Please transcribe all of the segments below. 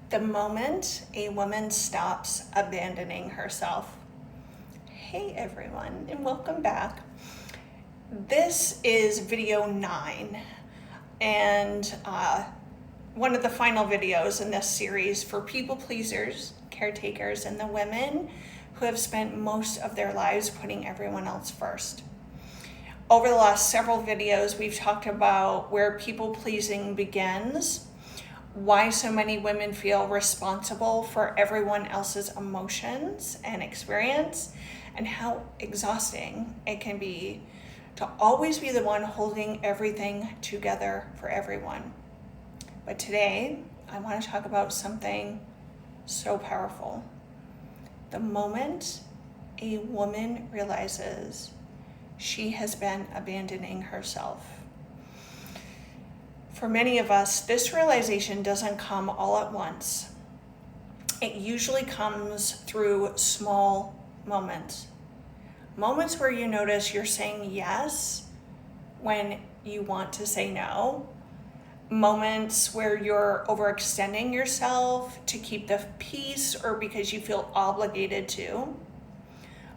The moment a woman stops abandoning herself. Hey everyone, and welcome back. This is video 9, and one of the final videos in this series for people pleasers, caretakers, and the women who have spent most of their lives putting everyone else first. Over the last several videos, we've talked about where people pleasing begins, why so many women feel responsible for everyone else's emotions and experience, and how exhausting it can be to always be the one holding everything together for everyone. But today, I want to talk about something so powerful. The moment a woman realizes she has been abandoning herself. For many of us, this realization doesn't come all at once. It usually comes through small moments. Moments where you notice you're saying yes when you want to say no. Moments where you're overextending yourself to keep the peace or because you feel obligated to.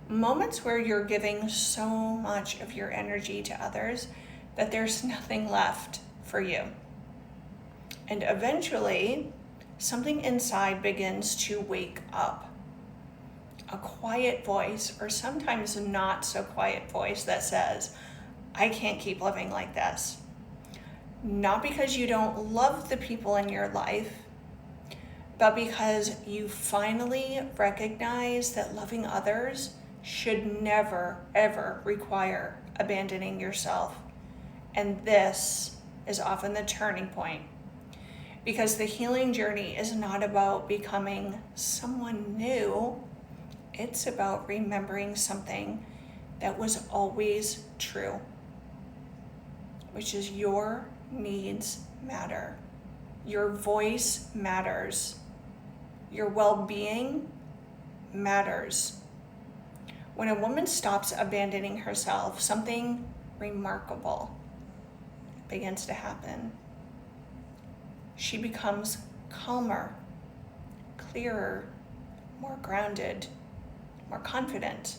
Moments where you're giving so much of your energy to others that there's nothing left for you. And eventually, something inside begins to wake up. A quiet voice, or sometimes a not so quiet voice, that says, I can't keep living like this. Not because you don't love the people in your life, but because you finally recognize that loving others should never, ever require abandoning yourself. And this is often the turning point, because the healing journey is not about becoming someone new. It's about remembering something that was always true, which is your needs matter. Your voice matters. Your well-being matters. When a woman stops abandoning herself, something remarkable begins to happen. She becomes calmer, clearer, more grounded, more confident.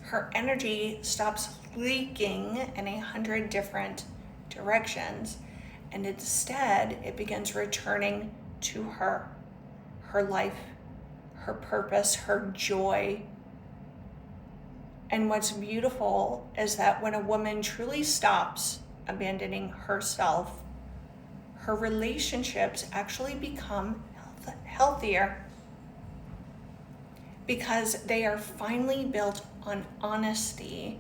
Her energy stops leaking in 100 different directions, and instead it begins returning to her life, her purpose, her joy. And what's beautiful is that when a woman truly stops abandoning herself, her relationships actually become healthier, because they are finally built on honesty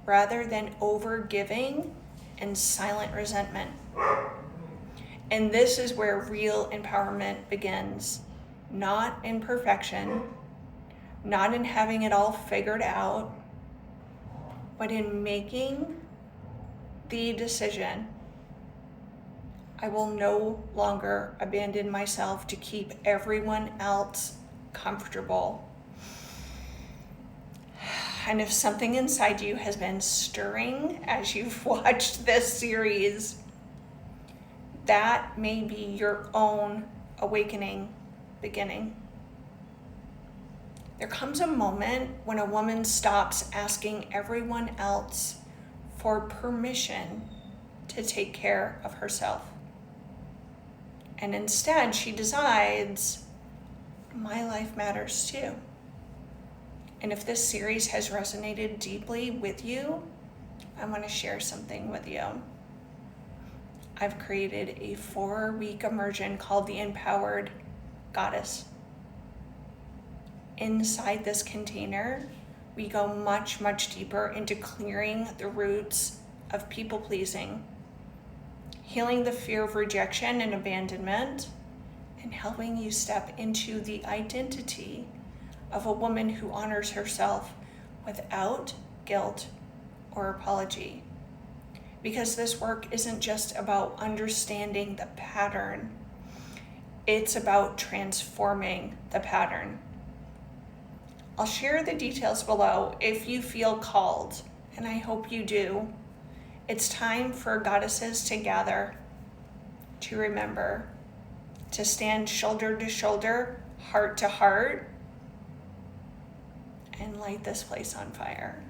rather than over-giving and silent resentment. And this is where real empowerment begins, not in perfection, not in having it all figured out, but in making the decision, I will no longer abandon myself to keep everyone else comfortable. And if something inside you has been stirring as you've watched this series, that may be your own awakening beginning. There comes a moment when a woman stops asking everyone else for permission to take care of herself. And instead, she decides, my life matters too. And if this series has resonated deeply with you, I want to share something with you. I've created a 4-week immersion called the Empowered Goddess. Inside this container, we go much, much deeper into clearing the roots of people pleasing, healing the fear of rejection and abandonment, and helping you step into the identity of a woman who honors herself without guilt or apology. Because this work isn't just about understanding the pattern, it's about transforming the pattern. I'll share the details below if you feel called, and I hope you do. It's time for goddesses to gather, to remember, to stand shoulder to shoulder, heart to heart, and light this place on fire.